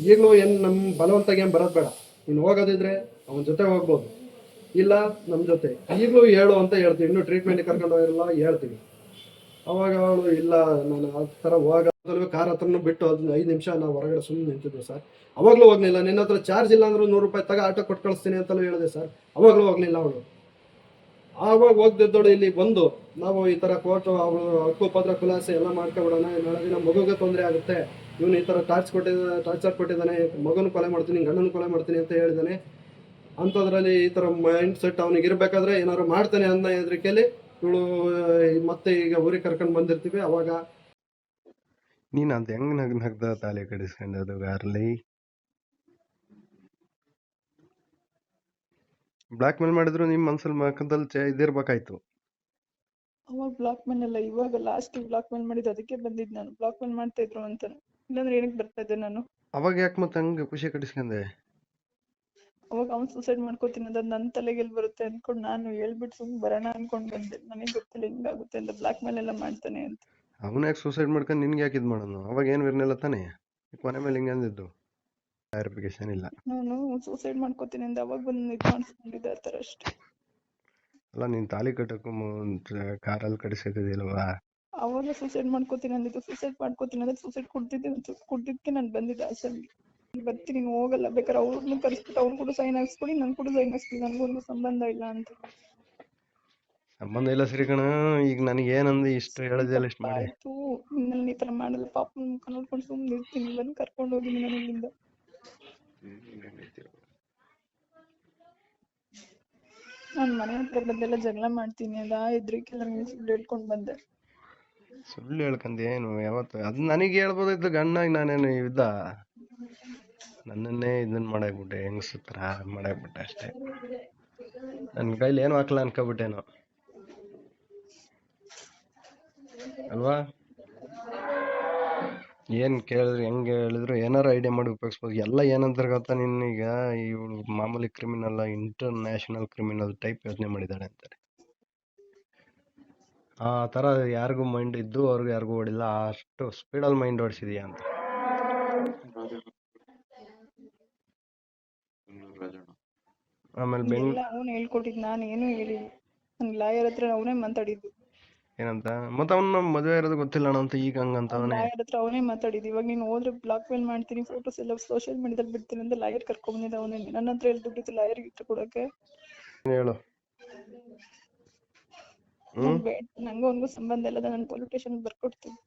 ಈಗಲೂ ಏನು ನಮ್ಮ ಬಲವಂತಾಗಿ ಏನು ಬರೋದು ಬೇಡ, ನೀನು ಹೋಗೋದಿದ್ರೆ ಅವನ ಜೊತೆ ಹೋಗ್ಬೋದು, ಇಲ್ಲ ನಮ್ಮ ಜೊತೆ ಈಗಲೂ ಹೇಳು ಅಂತ ಹೇಳ್ತೀವಿ. ಇನ್ನೂ ಟ್ರೀಟ್ಮೆಂಟಿಗೆ ಕರ್ಕೊಂಡು ಹೋಗಿರಲ್ಲ ಹೇಳ್ತೀವಿ. ಅವಾಗ ಅವಳು ಇಲ್ಲ, ನಾನು ಆ ಥರ ಹೋಗೋದಲ್ವೇ ಕಾರ್ ಹತ್ರನೂ ಬಿಟ್ಟು 5 ನಿಮಿಷ ನಾವು ಹೊರಗಡೆ ಸುಮ್ಮನೆ ನಿಂತಿದ್ವಿ ಸರ್. ಅವಾಗಲೂ ಹೋಗಲಿಲ್ಲ. ನಿನ್ನ ಹತ್ರ ಚಾರ್ಜ್ ಇಲ್ಲ ಅಂದರೂ 100 ರೂಪಾಯಿ ತಗ ಆಟೋ ಕೊಟ್ಟು ಕಳಿಸ್ತೀನಿ ಅಂತಲೂ ಹೇಳಿದೆ ಸರ್. ಅವಾಗಲೂ ಹೋಗಲಿಲ್ಲ ಅವಳು. ಆವಾಗ ಹೋಗ್ದಿದ್ದೋಳು ಇಲ್ಲಿ ಬಂದು ನಾವು ಈ ಥರ ಕೋರ್ಟು ಅವಳು ಹಕ್ಕುಪತ್ರ ಖುಲಾಸೆ ಎಲ್ಲ ಮಾಡ್ಕೊಬಿಡೋಣ, ನಾಳೆ ದಿನ ಮಗುಗೆ ತೊಂದರೆ ಆಗುತ್ತೆ, ಇವನು ಈ ಥರ ಟಾರ್ಚರ್ ಕೊಟ್ಟಿದ್ದಾನೆ, ಮಗನ ಕೊಲೆ ಮಾಡ್ತೀನಿ, ಗಂಡನ ಕೊಲೆ ಮಾಡ್ತೀನಿ ಅಂತ ಹೇಳಿದ್ದಾನೆ. ಅಂಥದ್ರಲ್ಲಿ ಈ ಥರ ಮೈಂಡ್ ಸೆಟ್ ಅವನಿಗೆ ಇರಬೇಕಾದ್ರೆ ಏನಾದ್ರು ಮಾಡ್ತಾನೆ ಅನ್ನೋ ಹೆದರಿಕೆಯಲ್ಲಿ ಇವಳು ಮತ್ತೆ ಈಗ ಊರಿಗೆ ಕರ್ಕೊಂಡು ಬಂದಿರ್ತೀವಿ. ಅವಾಗ ನೀನ್ ಅದ್ ಹೆಂಗ್ ನಗ್ದ ತಾಲಿ ಕಡಿಸ್ಕೊಂಡದು ಗಾರ್ಲಿ ಬ್ಲಾಕ್ ಮೇಲ್ ಮಾಡಿದ್ರು ನಿಮ್ ಮನ್ಸಲ್ಲಿ ಮಕ್ಕದಲ್ಲಿ ಇದಿರ್ಬೇಕಾಯ್ತು. ಅವಾಗ ಬ್ಲಾಕ್ ಮೇಲ್ ಅಲ್ಲ, ಇವಾಗ ಲಾಸ್ಟ್ ಬ್ಲಾಕ್ ಮೇಲ್ ಮಾಡಿದ್ದು, ಅದಕ್ಕೆ ಬಂದಿದ್ ನಾನು. ಬ್ಲಾಕ್ ಮೇಲ್ ಮಾಡ್ತಾ ಇದ್ರು ಅಂತ, ಇಲ್ಲಾಂದ್ರೆ ಏನಕ್ಕೆ ಬರ್ತಾ ಇದ್ದೆ ನಾನು. ಅವಾಗ ಯಾಕೆ ಮತ್ತೆ ಹಂಗ ಖುಷಿ ಕಡಿಸ್ಕೊಂಡೆ? ಅವಾಗ ಅವ್ನು ಸೂಸೈಡ್ ಮಾಡ್ಕೋತೀನಿ ಅದ್ ನನ್ನ ತಲೆಗೆ ಎಲ್ಲಿ ಬರುತ್ತೆ ಅನ್ಕೊಂಡು ನಾನು ಹೇಳ್ಬಿಟ್ಟು ಸುಮ್ ಬರೋಣ ಅನ್ಕೊಂಡ್ ಬಂದೆ. ನನಗೆ ಗೊತ್ತಿಲ್ಲ ಹಿಂಗಾಗುತ್ತೆ ಅಂತ, ಬ್ಲಾಕ್ ಮೇಲ್ ಎಲ್ಲ ಮಾಡ್ತಾನೆ ಅಂತ. ಅವನ ಯಾಕೆ ಸೂಸೈಡ್ ಮಾಡ್ಕೊಂಡು ನಿನ್ಗೆ ಯಾಕೆ ಇದ್ ಮಾಡೋನು? ಅವಾಗ ಏನ್ ಇರ್ನಿಲ್ಲ ತಾನೆ, ಕೊನೆ ಮೇಲೆ ಹಿಂಗೆ ಅಂದಿದ್ದು ಕ್ಲಾರಿಫಿಕೇಶನ್ ಇಲ್ಲ. ನಾನು ಸೂಸೈಡ್ ಮಾಡ್ಕೋತೀನಿ ಅಂತ ಅವಾಗ ಬಂದು ಇದ್ ಮಾಡ್ಸ್ಕೊಂಡಿದ್ದೆ ಆ ತರ ಅಷ್ಟೇ. ಅಲ್ಲ ನೀನ್ ತಾಲಿ ಕಟ್ಟಕ್ಕೂ ಕಾರಲ್ಲಿ ಕಡಿಸ್ಕೊತಿದಿಲ್ವಾ? ಅವಾಗ ಸೂಸೈಡ್ ಮಾಡ್ಕೋತೀನಿ ಅಂದಿದ್ದು. ಸೂಸೈಡ್ ಮಾಡ್ಕೋತೀನಿ ಅಂದ್ರೆ ಸೂಸೈಡ್ ಕುಡ್ದಿದ್ದಕ್ಕೆ ನಾನು ಬಂದಿದ್ದೆ ಹಾಸ್ಟೆಲ್ಗೆ. ಬರ್ತೀನಿ, ನೀನು ಹೋಗಲ್ಲ, ಬೇಕಾದ್ರೆ ಅವ್ರನ್ನು ಕರೆಸ್ಬಿಟ್ಟು ಅವ್ರು ಕೂಡ ಸೈನ್ ಹಾಕ್ಸ್ಕೊಡಿ, ನನ್ ಕೂಡ ಸೈನ್ ಹಾಕ್ಸ್ಕೊಡಿ, ನನ್ಗೊಂದು ಸಂಬಂಧ ಇಲ್ಲ ಅಂತ. ಸಂಬಂಧ ಇಲ್ಲ ಸರಿ ಕಣ. ಈಗ ನನಗೆ ಏನಂದ್ರೆ ಇಷ್ಟು ಹೇಳೋದೆಲ್ಲ ಇಷ್ಟು ಮಾಡಿ ಆಯ್ತು, ನಿನ್ನಲ್ಲಿ ಈ ತರ ಮಾಡಲ್ಲ, ಪಾಪನ ಮುಖ ನೋಡ್ಕೊಂಡು ಸುಮ್ಮನೆ ಇರ್ತೀನಿ, ಬಂದು ಕರ್ಕೊಂಡು ಹೋಗಿ ನಾನು ಇಲ್ಲಿಂದ. ನಾನ್ ಮನೆ ಹತ್ರ ಬಂದೆಲ್ಲ ಜಗಳ ಮಾಡ್ತೀನಿ ಅಲ್ಲ, ಎದ್ರಿಕೆಲ್ಲ ಸುಳ್ಳು ಹೇಳ್ಕೊಂಡ್ ಬಂದೆ. ಸುಳ್ಳು ಹೇಳ್ಕಂದ ಏನು ಯಾವತ್ತು? ಅದ್ ನನಗೆ ಹೇಳ್ಬೋದಿತ್ತು, ಗಂಡಾಗಿ ನಾನೇನು ಇದ್ದ ನನ್ನನ್ನೇ ಇದನ್ನ ಮಾಡಾಕ್ಬಿಟ್ಟೆ, ಹೆಂಗಸತ್ರ ಮಾಡಾಕ್ಬಿಟ್ಟೆ ಅಷ್ಟೇ. ನನ್ನ ಕೈಲಿ ಏನು ಹಾಕ್ಲ ಅನ್ಕೋಬಿಟ್ಟೇನೋ ಅಲ್ವಾ? ಏನ್ ಕೇಳಿದ್ರು ಹೆಂಗೆ ಹೇಳಿದ್ರು ಏನಾರು ಐಡಿಯಾ ಮಾಡಿ ಉಪಯೋಗಿಸ್ಬೋದು. ಎಲ್ಲ ಏನಂತಾರೆ ಗೊತ್ತಾ, ನಿನ್ನೀಗ ಇವಳು ಮಾಮೂಲಿ ಕ್ರಿಮಿನಲ್, ಇಂಟರ್ನ್ಯಾಷನಲ್ ಕ್ರಿಮಿನಲ್ ಟೈಪ್ ಯೋಚನೆ ಮಾಡಿದ್ದಾಳೆ ಅಂತಾರೆ. ಆ ತರ ಯಾರಿಗೂ ಮೈಂಡ್ ಇದ್ದು ಅವ್ರಿಗೆ ಯಾರಿಗೂ ಹೊಡಿಲ್ಲ, ಅಷ್ಟು ಸ್ಪೀಡಲ್ಲಿ ಮೈಂಡ್ ಓಡಿಸಿದೀಯ ಅಂತ. ಆಮೇಲೆ ಎಲ್ಲ ಅವ್ನು ಹೇಳ್ಕೊಟ್ಟಿದ್, ನಾನು ಏನು ಹೇಳಿ, ನನ್ ಲಾಯರ್ ಹತ್ರ ಅವನೇ ಮಾತಾಡಿದ್ದು. ಏನಂತ ಮತ್ತೆ ಅವ್ನ ಮದುವೆ ಇರೋದು ಗೊತ್ತಿಲ್ಲ ಅಣ್ಣ ಅಂತ ಈಗ ಹಂಗಂತ ಅವನೇ. ಲಾಯರ್ ಹತ್ರ ಅವನೇ ಮಾತಾಡಿದ್ದು. ಇವಾಗ ನೀನು ಹೋದ್ರೆ ಬ್ಲಾಕ್ ಮೇಲ್ ಮಾಡ್ತೀನಿ, ಫೋಟೋಸ್ ಎಲ್ಲ ಸೋಷಿಯಲ್ ಮೀಡಿಯಾದಲ್ಲಿ ಬಿಡ್ತೀನಿ ಅಂತ ಲಾಯರ್ ಕರ್ಕೊಂಬಂದಿದ್ದ ಅವನೇ. ನನ್ನ ಹತ್ರ ಎಲ್ಲಿ ದುಡ್ಡಿತ್ತು ಲಾಯರ್ ಇಟ್ಟು ಕೊಡಕ್ಕೆ? ಹೇಳು. ನಂಗೂ ಅವನಿಗೂ ಸಂಬಂಧ ಇಲ್ಲ, ನಾನು ಪೊಲೀಸ್ ಸ್ಟೇಷನ್ ಬರ್ಕೊಡ್ತೀನಿ.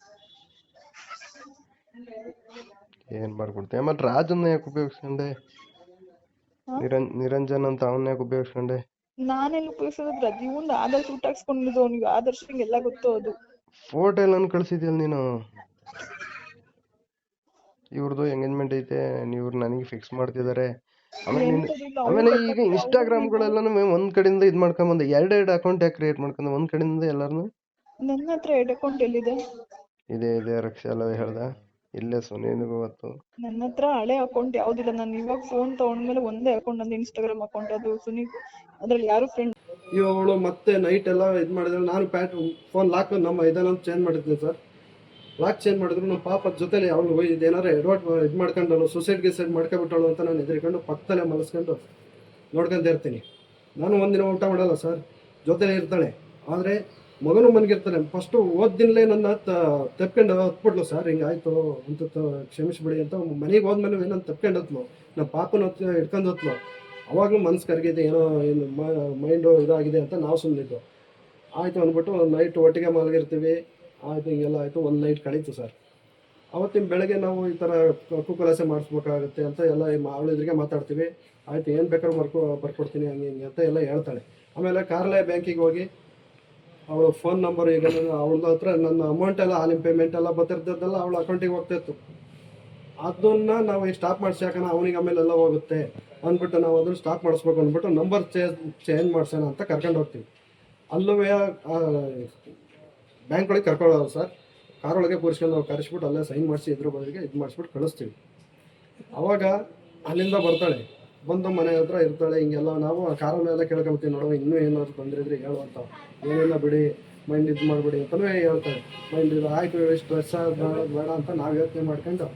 ಏನ್ ಬರ್ಕೊಡ್ತೀಯ? ಮತ್ತೆ ರಾಜನ್ನ ಯಾಕೆ ಉಪಯೋಗಿಸ್ಕೊಂಡೆ? ನಿರಂಜನ್ ಅಂತ ಅವನ್ನ ಯಾಕೆ ಉಪಯೋಗಿಸ್ಕೊಂಡೆ? ನಾನೆಲ್ಲಿ ಉಪಯೋಗಿಸೋದ್ರ? ಇವನ್ ಆಧಾರ್ ಸೂಟ್ ಹಾಕ್ಸ್ಕೊಂಡಿದ್ದು ಅವನಿಗೆ. ಆದರ್ಶ ಎಲ್ಲ ಗೊತ್ತು ಅದು. ಫೋಟೋ ಎಲ್ಲ ಕಳ್ಸಿದ್ಯಲ್ಲ ನೀನು. ಇವ್ರದ್ದು ಎಂಗೇಜ್ಮೆಂಟ್ ಐತೆ, ಇವ್ರು ನನಗೆ ಫಿಕ್ಸ್ ಮಾಡ್ತಿದ್ದಾರೆ. ಆಮೇಲೆ ಈಗ ಇನ್ಸ್ಟಾಗ್ರಾಮ್ಗಳೆಲ್ಲನೂ ಒಂದ್ ಕಡೆಯಿಂದ ಇದ್ ಮಾಡ್ಕೊಂಬಂದೆ. ಎರಡೆರಡು ಅಕೌಂಟ್ ಯಾಕೆ ಕ್ರಿಯೇಟ್ ಮಾಡ್ಕೊಂಡೆ ಒಂದ್ ಕಡೆಯಿಂದ ಎಲ್ಲಾರನು? ನನ್ನ ಹತ್ರ 2 ಅಕೌಂಟ್ ಎಲ್ಲಿದೆ? ಇದೆ ರಕ್ಷಾ ಎಲ್ಲ ಹೇಳ್ದ. ಇಲ್ಲೇ ಸುನೀಲ್ಗೂ ಗೊತ್ತು. ನನ್ನ ಹತ್ರ ಹಳೆ ಅಕೌಂಟ್ ಯಾವ್ದಿಲ್ಲ. ನಾನು ಇವಾಗ ಫೋನ್ ತಗೊಂಡ್ಮೇಲೆ ಒಂದೇ ಅಕೌಂಟ್, ನಂದು ಇನ್ಸ್ಟಾಗ್ರಾಮ್ ಅಕೌಂಟ್. ಅದು ಸುನೀಲ್, ಅದ್ರಲ್ಲಿ ಯಾರು ಫ್ರೆಂಡ್. ಇವಳು ಮತ್ತೆ ನೈಟ್ ಎಲ್ಲ ಇದು ಮಾಡಿದ್ರೆ ನಾನು ಫೋನ್ ಲಾಕ್ ನಮ್ಮ ಇದನ್ನ ಚೇಂಜ್ ಮಾಡಿದ್ದೆ ಸರ್. ಲಾಕ್ ಚೇಂಜ್ ಮಾಡಿದ್ರು ನಮ್ಮ ಪಾಪದ ಜೊತೆಲಿ ಅವಳು ಇದೇನಾರು ಎಡವಟ್ ಇದು ಮಾಡ್ಕೊಂಡಳು, ಸೂಸೈಡ್ ಮಾಡ್ಕೊಬಿಟ್ಟಳು ಅಂತ ನಾನು ಎದುರಿಕೊಂಡು ಪಕ್ಕದಲ್ಲೇ ಮಲಸ್ಕೊಂಡು ನೋಡ್ಕೊಂತ ಇರ್ತೀನಿ. ನಾನು ಒಂದಿನ ಊಟ ಮಾಡಲ್ಲ ಸರ್, ಜೊತೆಲೇ ಇರ್ತಾಳೆ. ಆದರೆ ಮಗನೂ ಮನಗಿರ್ತಾನೆ. ಫಸ್ಟು ಓದಿನಲೇ ನನ್ನ ತಪ್ಕೊಂಡು ಹತ್ಬಿಟ್ಲು ಸರ್. ಹಿಂಗಾಯ್ತು ಅಂತ ಕ್ಷಮಿಸ್ಬಿಡಿ ಅಂತ. ಮನೆಗೆ ಹೋದ್ಮೇಲೆ ಏನಂತ ತಪ್ಕೊಂಡು ಹತ್ಲು, ನಮ್ಮ ಪಾಪನ ಹಿಡ್ಕೊಂಡು ಹತ್ಲು. ಅವಾಗಲೂ ಮನ್ಸು ಕರಗಿದೆ, ಏನೋ ಏನು ಮೈಂಡು ಇದಾಗಿದೆ ಅಂತ ನಾವು ಸುಮ್ಮನಿದ್ದು. ಆಯಿತು ಅಂದ್ಬಿಟ್ಟು ನೈಟ್ ಒಟ್ಟಿಗೆ ಮಲಗಿರ್ತೀವಿ. ಆಯಿತು, ಹಿಂಗೆಲ್ಲ ಆಯಿತು. ಒಂದು ನೈಟ್ ಕಳೀತು ಸರ್. ಅವತ್ತಿನ ಬೆಳಗ್ಗೆ ನಾವು ಈ ಥರ ಕುಕ್ಕುಲಾಸೆ ಮಾಡಿಸ್ಬೇಕಾಗುತ್ತೆ ಅಂತ ಎಲ್ಲ ಅವಳ ಎದುರಿಗೆ ಮಾತಾಡ್ತೀವಿ. ಆಯಿತು, ಏನು ಬೇಕಾದ್ರೂ ಬರ್ಕೊಡ್ತೀನಿ ಹಂಗೆ ಹಿಂಗೆ ಅಂತ ಎಲ್ಲ ಹೇಳ್ತಾಳೆ. ಆಮೇಲೆ ಕಾರ್ಲೆ ಬ್ಯಾಂಕಿಗೆ ಹೋಗಿ ಅವಳು ಫೋನ್ ನಂಬರ್, ಈಗ ಅವಳದ ಹತ್ರ ನನ್ನ ಅಮೌಂಟ್ ಎಲ್ಲ ಆನ್ಲೈನ್ ಪೇಮೆಂಟ್ ಎಲ್ಲ ಬರ್ತಿರ್ತದಲ್ಲ ಅವಳ ಅಕೌಂಟಿಗೆ ಹೋಗ್ತಾಯಿತ್ತು. ಅದನ್ನು ನಾವು ಸ್ಟಾಪ್ ಮಾಡಿಸಿ, ಯಾಕಂದ್ರೆ ಅವನಿಗೆ ಆಮೇಲೆ ಎಲ್ಲ ಹೋಗುತ್ತೆ ಅಂದ್ಬಿಟ್ಟು ನಾವು ಅದನ್ನು ಸ್ಟಾಪ್ ಮಾಡಿಸ್ಬೇಕು ಅಂದ್ಬಿಟ್ಟು ನಂಬರ್ ಚೇಂಜ್ ಮಾಡ್ಸೋಣ ಅಂತ ಕರ್ಕೊಂಡು ಹೋಗ್ತೀವಿ. ಅಲ್ಲೂ ಬ್ಯಾಂಕ್ ಒಳಗೆ ಕರ್ಕೊಳ್ಳೋದು ಸರ್. ಕಾರೊಳಗೆ ಕೂರಿಸ್ಕೊಂಡು ನಾವು ಕರೆಸ್ಬಿಟ್ಟು ಅಲ್ಲೇ ಸೈನ್ ಮಾಡಿಸಿ ಇದ್ರ ಬದಲಿಗೆ ಇದು ಮಾಡಿಸ್ಬಿಟ್ಟು ಕಳಿಸ್ತೀವಿ. ಆವಾಗ ಅಲ್ಲಿಂದ ಬರ್ತಾಳೆ, ಬಂದು ಮನೆ ಹತ್ರ ಇರ್ತಾಳೆ. ಹಿಂಗೆಲ್ಲ ನಾವು ಕಾರಲ್ಲೆಲ್ಲ ಕೇಳ್ಕೊಳ್ತೀವಿ, ನೋಡುವ ಇನ್ನೂ ಏನಾದ್ರು ತೊಂದರೆ ಇದ್ರೆ ಹೇಳುವಂತ, ಏನಿಲ್ಲ ಬಿಡಿ, ಮೈಂಡ್ ಇದು ಮಾಡಿಬಿಡಿ ಅಂತಲೇ ಹೇಳ್ತಾಳೆ. ಮೈಂಡ್ ಇದು ಆಯಿತು, ಸ್ಟ್ರೆಸ್ ಬೇಡ ಅಂತ ನಾವು ಯೋಚನೆ ಮಾಡ್ಕೊಂಡು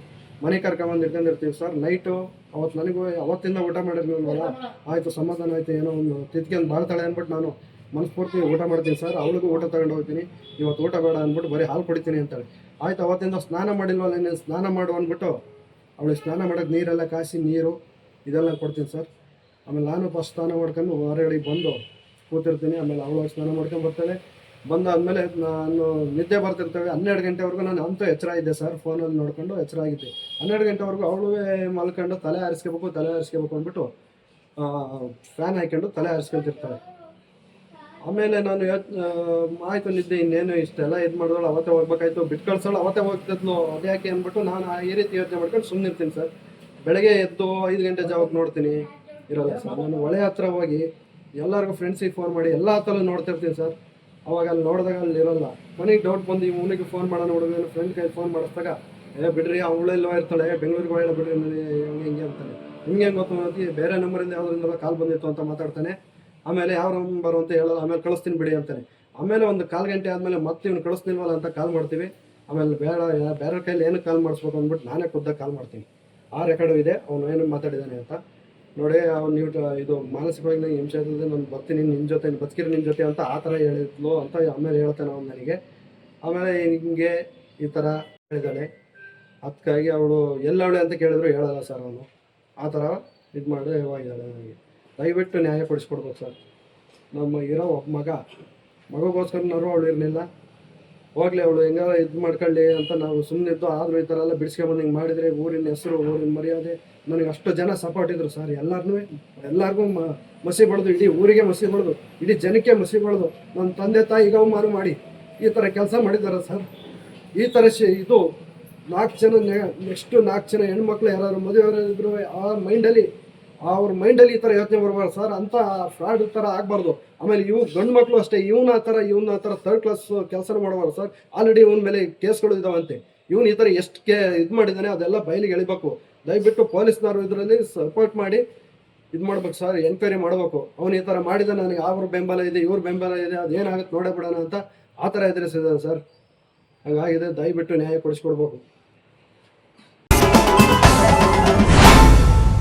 ಮನೆ ಕರ್ಕೊಂಬಂದು ಇಟ್ಕೊಂಡಿರ್ತೀವಿ ಸರ್. ನೈಟು ಅವತ್ತು ನನಗೂ ಅವತ್ತಿಂದ ಊಟ ಮಾಡಿರ್ಲಿಲ್ವಲ್ಲ, ಆಯಿತು ಸಮಾಧಾನ ಆಯಿತು, ಏನೋ ಒಂದು ತಿದ್ಕೊಂಡು ಬಾಳ್ತಾಳೆ ಅಂದ್ಬಿಟ್ಟು ನಾನು ಮನಸ್ಫೂರ್ತಿ ಊಟ ಮಾಡ್ತೀನಿ ಸರ್. ಅವಳಿಗೂ ಊಟ ತಗೊಂಡು ಹೋಗ್ತೀನಿ. ಇವತ್ತು ಊಟ ಬೇಡ ಅಂದ್ಬಿಟ್ಟು ಬರೀ ಹಾಲು ಕುಡಿತೀನಿ ಅಂತಾಳೆ. ಆಯ್ತು, ಅವತ್ತಿಂದ ಸ್ನಾನ ಮಾಡಿಲ್ವಲ್ಲ, ನೀನು ಸ್ನಾನ ಮಾಡು ಅಂದ್ಬಿಟ್ಟು ಅವಳಿಗೆ ಸ್ನಾನ ಮಾಡೋಕ್ಕೆ ನೀರೆಲ್ಲ ಕಾಸಿ ನೀರು ಇದೆಲ್ಲ ಕೊಡ್ತೀನಿ ಸರ್. ಆಮೇಲೆ ನಾನು ಫಸ್ಟ್ ಸ್ನಾನ ಮಾಡ್ಕೊಂಡು ಹೊರಗಡೆ ಬಂದು ಕೂತಿರ್ತೀನಿ. ಆಮೇಲೆ ಅವಳು ಸ್ನಾನ ಮಾಡ್ಕೊಂಡು ಬರ್ತಾಳೆ. ಬಂದಾದಮೇಲೆ ನಾನು ನಿದ್ದೆ ಬರ್ತಿರ್ತೇವೆ. 12 ಗಂಟೆವರೆಗೂ ನಾನು ಅಂತೂ ಎಚ್ಚರ ಇದ್ದೆ ಸರ್. ಫೋನಲ್ಲಿ ನೋಡ್ಕೊಂಡು ಎಚ್ಚರ ಆಗಿದ್ದೆ. 12 ಗಂಟೆವರೆಗೂ ಅವಳು ಮಲ್ಕೊಂಡು ತಲೆ ಆರಿಸ್ಕೋಬೇಕು ಅಂದ್ಬಿಟ್ಟು ಫ್ಯಾನ್ ಹಾಕ್ಕೊಂಡು ತಲೆ ಆರಿಸ್ಕೊತಿರ್ತಾಳೆ. ಆಮೇಲೆ ನಾನು ಆಯಿತು ನಿದ್ದೆ, ಇನ್ನೇನು ಇಷ್ಟೆಲ್ಲ ಇದು ಮಾಡಿದವಳು, ಅವತ್ತೇ ಹೋಗ್ಬೇಕಾಯ್ತು, ಬಿಟ್ಟು ಕಳ್ಸೋಳು, ಅವತ್ತೇ ಹೋಗ್ತಿದ್ಲು, ಅದ್ಯಾಕೆ ಅಂದ್ಬಿಟ್ಟು ನಾನು ಈ ರೀತಿ ಯೋಚನೆ ಮಾಡ್ಕೊಂಡು ಸುಮ್ಮನೆ ಇರ್ತೀನಿ ಸರ್. ಬೆಳಗ್ಗೆ ಎದ್ದು 5 ಗಂಟೆ ಜಾವಕ್ಕೆ ನೋಡ್ತೀನಿ, ಇರೋಲ್ಲ ಸರ್. ನಾನು ಹೊಳೆ ಹತ್ರ ಹೋಗಿ ಎಲ್ಲರಿಗೂ ಫ್ರೆಂಡ್ಸಿಗೆ ಫೋನ್ ಮಾಡಿ ಎಲ್ಲ ಹತ್ರ ನೋಡ್ತಿರ್ತೀನಿ ಸರ್. ಅವಾಗ ಅಲ್ಲಿ ನೋಡಿದಾಗ ಅಲ್ಲಿ ಇರೋಲ್ಲ. ನನಗೆ ಡೌಟ್ ಬಂದು ಇವನಿಗೆ ಫೋನ್ ಮಾಡೋಣ, ಹುಡುಗನ ಫ್ರೆಂಡ್ ಕೈ ಫೋನ್ ಮಾಡಿಸಿದಾಗ, ಬಿಡ್ರಿ ಅವಳೆಲ್ಲೋ ಇರ್ತಾಳೆ, ಬೆಂಗಳೂರಿಗೆ ಹೋಗಲ್ಲ ಬಿಡ್ರಿ, ಹಂಗೆ ಹಿಂಗೆ ಅಂತಾನೆ. ನಿಮ್ಗೆ ಹೆಂಗೆ ಗೊತ್ತು, ಬೇರೆ ನಂಬರಿಂದ ಯಾವುದರಿಂದ ಕಾಲ್ ಬಂದಿತ್ತು ಅಂತ ಮಾತಾಡ್ತಾನೆ. ಆಮೇಲೆ ಯಾವ ನಂಬರು ಅಂತ ಹೇಳೋದು, ಆಮೇಲೆ ಕಳಿಸ್ತೀನಿ ಬಿಡಿ ಅಂತಾನೆ. ಆಮೇಲೆ ಒಂದು 1/4 ಗಂಟೆ ಆದಮೇಲೆ ಮತ್ತೆ ಇವ್ನು ಕಳಿಸ್ತಿಲ್ವಲ್ಲ ಅಂತ ಕಾಲ್ ಮಾಡ್ತೀವಿ. ಆಮೇಲೆ ಬೇರೆ ಕೈಲಿ ಏನಕ್ಕೆ ಕಾಲ್ ಮಾಡಿಸ್ಬೇಕು ಅಂದ್ಬಿಟ್ಟು ನಾನೇ ಖುದ್ದಾಗಿ ಕಾಲ್ ಮಾಡ್ತೀನಿ. ಆ ರೆಕಾರ್ಡು ಇದೆ, ಅವನು ಏನು ಮಾತಾಡಿದ್ದಾನೆ ಅಂತ ನೋಡಿ. ಅವ್ನು ನೀವು ಇದು ಮಾನಸಿಕವಾಗಿ ನಂಗೆ ಹಿಂಸೆ ಆಗ್ತದೆ, ನಾನು ಬರ್ತೀನಿ ನಿನ್ನ ಜೊತೆ, ಬದುಕಿರಿ ನಿನ್ನ ಜೊತೆ ಅಂತ ಆ ಥರ ಹೇಳಿದ್ಲು ಅಂತ ಆಮೇಲೆ ಹೇಳ್ತಾನೆ ಅವನು ನನಗೆ. ಆಮೇಲೆ ಹಿಂಗೆ ಈ ಥರ ಹೇಳಿದ್ದಾಳೆ. ಅದಕ್ಕಾಗಿ ಅವಳು ಎಲ್ಲವಳೆ ಅಂತ ಕೇಳಿದ್ರು ಹೇಳಲ್ಲ ಸರ್ ಅವನು. ಆ ಥರ ಇದು ಮಾಡಿದ್ರೆ ಹೋಗಿದ್ದಾಳೆ. ನನಗೆ ದಯವಿಟ್ಟು ನ್ಯಾಯ ಕೊಡಿಸ್ಕೊಡ್ಬೇಕು ಸರ್. ನಮ್ಮ ಇರೋ ಒಬ್ಬ ಮಗಗೋಸ್ಕರನಾರು ಅವಳು ಇರಲಿಲ್ಲ, ಹೋಗ್ಲಿ ಅವಳು ಹೆಂಗಾರ ಇದು ಮಾಡ್ಕೊಳ್ಳಿ ಅಂತ ನಾವು ಸುಮ್ಮನಿದ್ದು. ಆದರೂ ಈ ಥರ ಎಲ್ಲ ಬಿಡಿಸ್ಕೊಂಬಂದು ಹಿಂಗೆ ಮಾಡಿದರೆ ಊರಿನ ಹೆಸರು, ಊರಿನ ಮರ್ಯಾದೆ, ನನಗೆ ಅಷ್ಟು ಜನ ಸಪೋರ್ಟ್ ಇದ್ರು ಸರ್. ಎಲ್ಲರಿಗೂ ಮಸಿ ಬಳ್ದು, ಇಡೀ ಊರಿಗೆ ಮಸಿ ಬಳ್ದು, ಇಡೀ ಜನಕ್ಕೆ ಮಸಿ ಬಳ್ದು, ನನ್ನ ತಂದೆ ತಾಯಿಗೆ ಅವಮಾನ ಮಾಡಿ ಈ ಥರ ಕೆಲಸ ಮಾಡಿದ್ದಾರೆ ಸರ್. ಈ ಥರ ಇದು 4 ಜನ ನೆಕ್ಸ್ಟ್ 4 ಜನ ಹೆಣ್ಮಕ್ಳು ಯಾರು ಮದುವೆ ಇದ್ರು ಅವ್ರ ಮೈಂಡಲ್ಲಿ ಈ ಥರ ಯೋಚನೆ ಬರಬಾರ್ದು ಸರ್. ಅಂತ ಫ್ರಾಡ್ ಥರ ಆಗಬಾರ್ದು. ಆಮೇಲೆ ಗಂಡು ಮಕ್ಕಳು ಅಷ್ಟೇ, ಇವನ ಥರ 3rd ಕ್ಲಾಸ್ ಕೆಲಸ ಮಾಡಬಾರ್ದು ಸರ್. ಆಲ್ರೆಡಿ ಇವನ ಮೇಲೆ ಕೇಸ್ಗಳು ಇದಾವಂತೆ. ಇವನು ಈ ಥರ ಎಷ್ಟು ಇದು ಮಾಡಿದ್ದಾನೆ ಅದೆಲ್ಲ ಬಯಲಿಗೆ ಎಳಿಬೇಕು. ದಯವಿಟ್ಟು ಪೊಲೀಸ್ನವರು ಇದರಲ್ಲಿ ಸಪೋರ್ಟ್ ಮಾಡಿ ಇದು ಮಾಡ್ಬೇಕು ಸರ್, ಎನ್ಕ್ವೈರಿ ಮಾಡಬೇಕು. ಅವನು ಈ ಥರ ಮಾಡಿದ, ನನಗೆ ಅವ್ರ ಬೆಂಬಲ ಇದೆ, ಇವ್ರ ಬೆಂಬಲ ಇದೆ, ಅದೇನಾಗುತ್ತೆ ನೋಡೇ ಬಿಡೋಣ ಅಂತ ಆ ಥರ ಎದುರಿಸಿದ್ದಾನೆ ಸರ್. ಹಾಗಾಗಿದೆ, ದಯವಿಟ್ಟು ನ್ಯಾಯ ಕೊಡಿಸ್ಕೊಡ್ಬೇಕು.